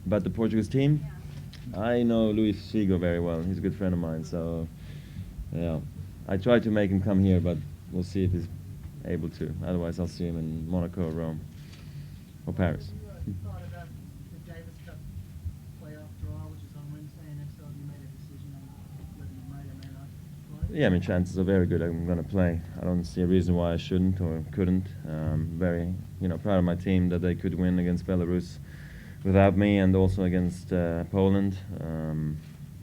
About the Portuguese team, I know Luis Figo very well. He's a good friend of mine, so yeah. I tried to make him come here, but we'll see if he's able to. Otherwise, I'll see him in Monaco or Rome or Paris. Have you thought about the Davis Cup playoff draw, which is on Wednesday, and if so, have you made a decision on whether you might or may not play? Yeah, I mean, chances are very good I'm going to play. I don't see a reason why I shouldn't or couldn't. Very, proud of my team that they could win against Belarus without me, and also against Poland.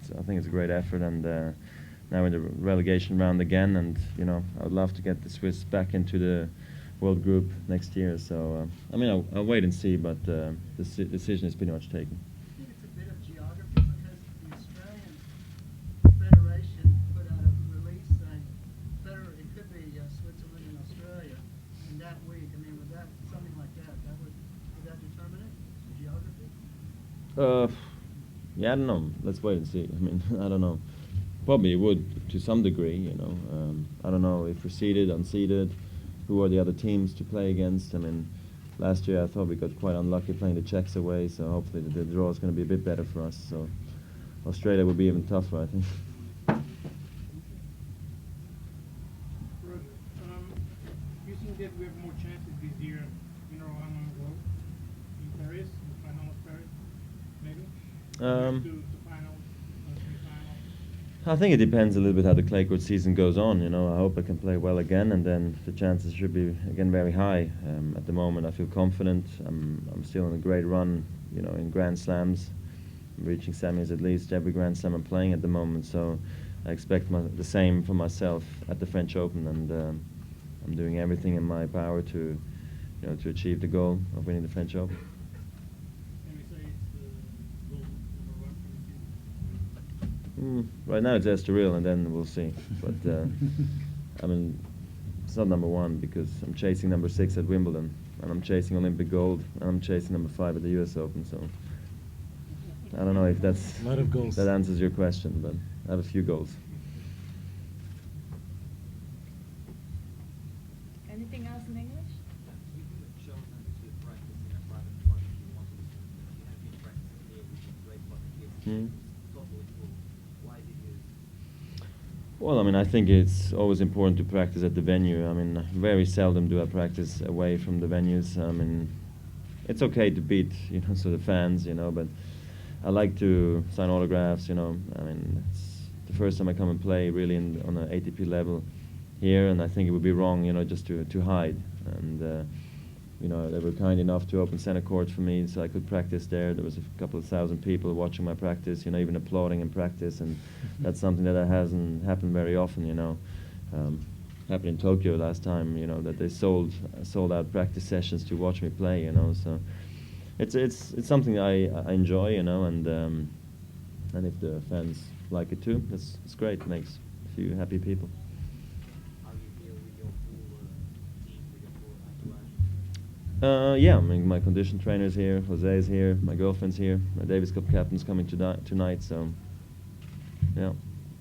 So I think it's a great effort, and now in the relegation round again, and I would love to get the Swiss back into the World Group next year. So I'll wait and see, but the decision is pretty much taken. I think it's a bit of geography because the Australian Federation put out a release saying Federer, it could be Switzerland and Australia in that week. I mean, with that something like that, would that determine it? Geography? Yeah, I don't know. Let's wait and see. I mean, I don't know. Probably it would to some degree. I don't know if we're seeded, unseeded. Who are the other teams to play against? I mean, last year I thought we got quite unlucky playing the Czechs away, so hopefully the draw is going to be a bit better for us. So Australia will be even tougher, I think. You think that we have more chances this year in Roland Garros in Paris, in the final of Paris, maybe? To final, semi-final? I think it depends a little bit how the clay court season goes on. I hope I can play well again, and then the chances should be again very high. At the moment, I feel confident. I'm still on a great run, in Grand Slams. I'm reaching semis at least every Grand Slam I'm playing at the moment. So I expect the same for myself at the French Open, and I'm doing everything in my power to achieve the goal of winning the French Open. Can we say it's the goal number 1 for the season? Right now it's Estoril, and then we'll see. But it's not number 1 because I'm chasing number 6 at Wimbledon, and I'm chasing Olympic gold, and I'm chasing number 5 at the U.S. Open. So I don't know if A lot of goals. that answers your question, but I have a few goals. Anything else in English? Well, I think it's always important to practice at the venue. Very seldom do I practice away from the venues. It's okay to beat, the fans, but I like to sign autographs, it's the first time I come and play really on an ATP level here, and I think it would be wrong, just to hide. And they were kind enough to open center court for me, so I could practice there. There was a couple of thousand people watching my practice, even applauding in practice, and that's something that hasn't happened very often. Happened in Tokyo last time, that they sold out practice sessions to watch me play, So it's something I enjoy, and if the fans like it too, it's great. It makes a few happy people. Yeah, my condition trainer's here, Jose's here, my girlfriend's here, my Davis Cup captain's coming tonight, so yeah,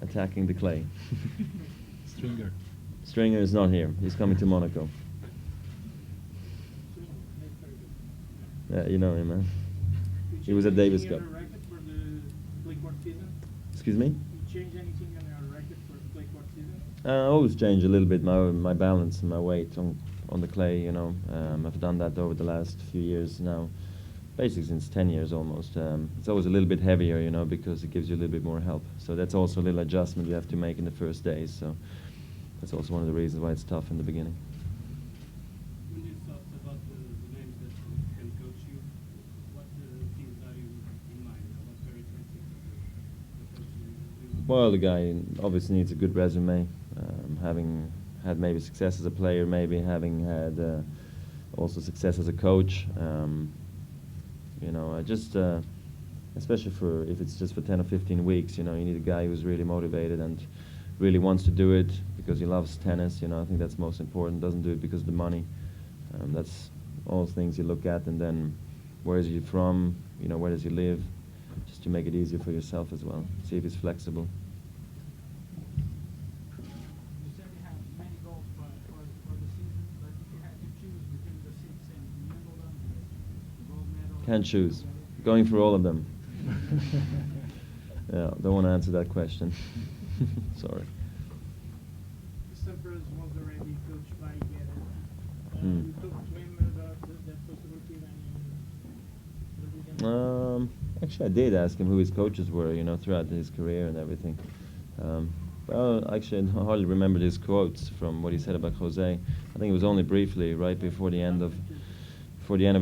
attacking the clay. Stringer is not here. He's coming to Monaco. Yeah, you know him, man. He was at Davis Cup. For the clay court season? Excuse me? You change anything on your racket for the clay court season? I always change a little bit my balance and my weight on the clay. I've done that over the last few years now, basically since 10 years almost. It's always a little bit heavier, because it gives you a little bit more help. So that's also a little adjustment you have to make in the first days. So that's also one of the reasons why it's tough in the beginning. When you thought about the names that can coach you, what things are you in mind? What characteristics of the coach you? Well, the guy obviously needs a good resume, having had maybe success as a player, maybe having had also success as a coach. I just, especially if it's just for 10 or 15 weeks, you need a guy who's really motivated and really wants to do it because he loves tennis. I think that's most important. Doesn't do it because of the money. That's all things you look at, and then where is he from? Where does he live? Just to make it easier for yourself as well. See if he's flexible. You said you have many goals for the season, but if you had to choose between the 6 and Wimbledon, the gold medal. Can't choose. Going for all of them. Yeah, don't want to answer that question. Sorry. Sampras was already coached by Federer. Hmm. You talked to him about that possibility when Actually, I did ask him who his coaches were, you know, throughout his career and everything. Well, actually, I hardly remembered his quotes from what he said about Jose. I think it was only briefly, right before the end of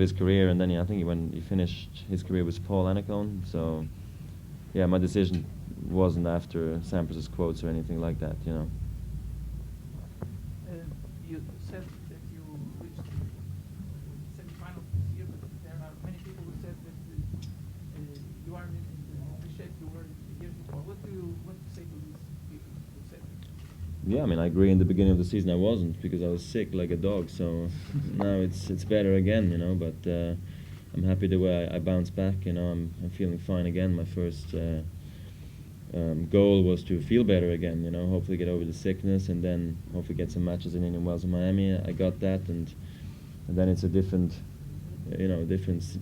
his career, and then I think when he finished his career with Paul Anacone. So, yeah, my decision wasn't after Sampras's quotes or anything like that, you know. You said that you reached the semifinals this year, but there are many people who said that you aren't in the shape you were years before. What do you say to these people who said that? Yeah, I mean, I agree. In the beginning of the season, I wasn't because I was sick like a dog. So now it's better again, you know. But I'm happy the way I bounced back. You know, I'm feeling fine again. My first goal was to feel better again. You know, hopefully get over the sickness and then hopefully get some matches in Indian Wells and Miami. I got that, and then it's a different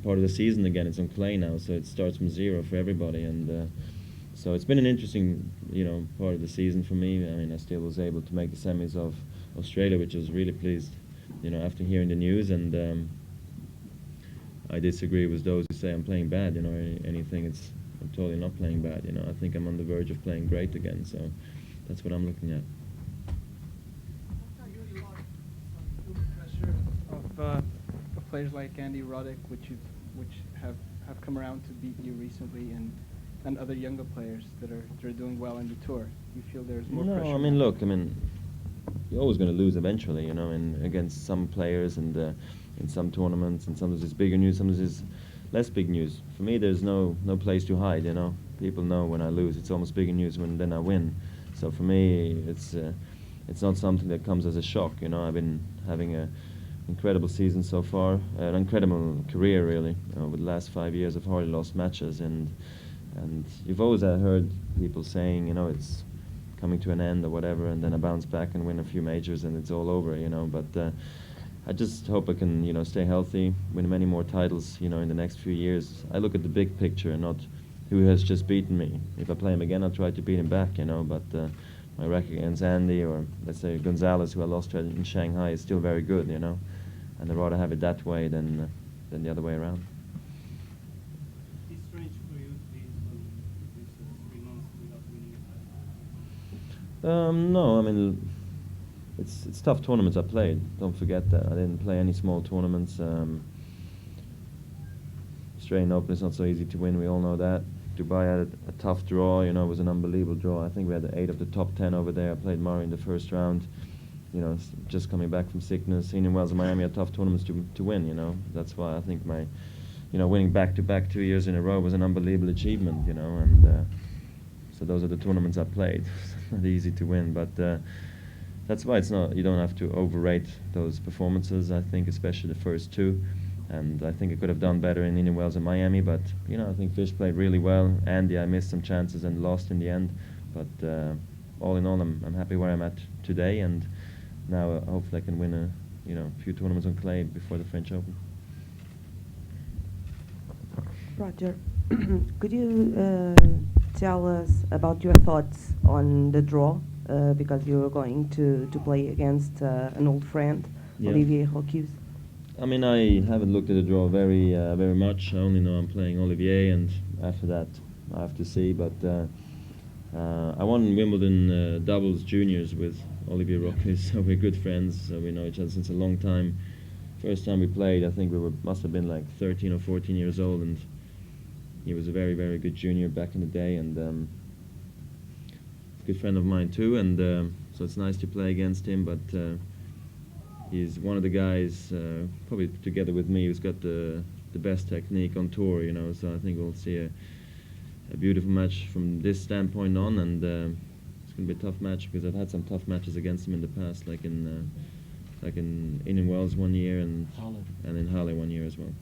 part of the season again. It's on clay now, so it starts from zero for everybody, and so it's been an interesting, you know, part of the season for me. I mean, I still was able to make the semis of Australia, which I was really pleased, you know, after hearing the news, and I disagree with those who say I'm playing bad, you know, or anything. I'm totally not playing bad, you know. I think I'm on the verge of playing great again, so that's what I'm looking at. You feel the pressure of players like Andy Roddick, which have come around to beat you recently, and other younger players that are doing well in the tour. You feel there's more pressure? No, I mean, look, I mean, you're always going to lose eventually, you know, and against some players and in some tournaments, and sometimes it's bigger news, sometimes it's less big news. For me, there's no place to hide, you know. People know when I lose. It's almost bigger news when then I win. So for me, it's not something that comes as a shock, you know. I've been having an incredible season so far, an incredible career really. Over the last 5 years, I've hardly lost matches, and you've always heard people saying, you know, it's coming to an end or whatever, and then I bounce back and win a few majors and it's all over, you know. But I just hope I can, you know, stay healthy, win many more titles, you know, in the next few years. I look at the big picture and not who has just beaten me. If I play him again, I'll try to beat him back, you know. But my record against Andy or let's say Gonzalez, who I lost to in Shanghai, is still very good, you know. And I'd rather have it that way than the other way around. it's strange for you to be this 3 months without winning a title. No, I mean, it's tough tournaments I played. Don't forget that. I didn't play any small tournaments. Australian Open is not so easy to win. We all know that. Dubai had a tough draw. You know, it was an unbelievable draw. I think we had 8 of the top 10 over there. I played Murray in the first round. You know, just coming back from sickness. Indian Wells and Miami are tough tournaments to win. You know, that's why I think my, you know, winning back-to-back 2 years in a row was an unbelievable achievement. You know, and so those are the tournaments I played. It's not easy to win, but. That's why it's not. You don't have to overrate those performances. I think, especially the first 2, and I think I could have done better in Indian Wells and Miami. But you know, I think Fish played really well. Andy, I missed some chances and lost in the end. But all in all, I'm happy where I'm at today, and now hopefully I can win a few tournaments on clay before the French Open. Roger, could you tell us about your thoughts on the draw? Because you're going to play against an old friend, Yeah. Olivier Rochus. I mean, I haven't looked at the draw very much. I only know I'm playing Olivier, and after that, I have to see. But I won Wimbledon doubles juniors with Olivier Rochus, so we're good friends. So we know each other since a long time. First time we played, I think must have been like 13 or 14 years old, and he was a very, very good junior back in the day, and good friend of mine too, and so it's nice to play against him. But he's one of the guys, probably together with me, who's got the best technique on tour, you know. So I think we'll see a beautiful match from this standpoint on, and it's going to be a tough match because I've had some tough matches against him in the past, like in Indian Wells one year and in Halle one year as well.